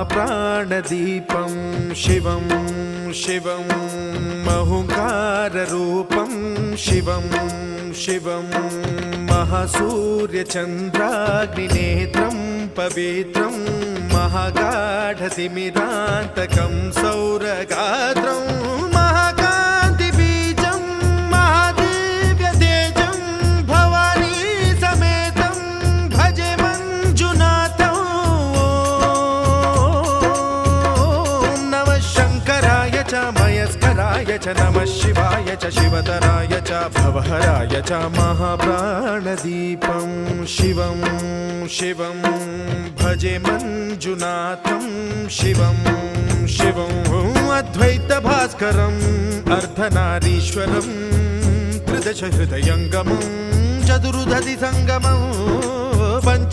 महाप्राणदीपं शिवं शिवं महुङ्काररूपं शिवं शिवं महासूर्यचन्द्राग्निनेत्रं पवित्रं महागाढतिमिरान्तकं सौरगात्रं महाकान्तिबीजं महादिव्यतेजं भवानी समेतं भजे मञ्जुनाथं। ॐ नमः शङ्कराय च मयस्कराय च नमः शिवाय च शिवतराय च भवहराय च महाप्राणदीपं शिवं शिवं भजे मञ्जुनाथं शिवं शिवं अद्वैतभास्करम् अर्धनारीश्वरं त्रिदश हृदयङ्गमं चतुर्दधि सङ्गमं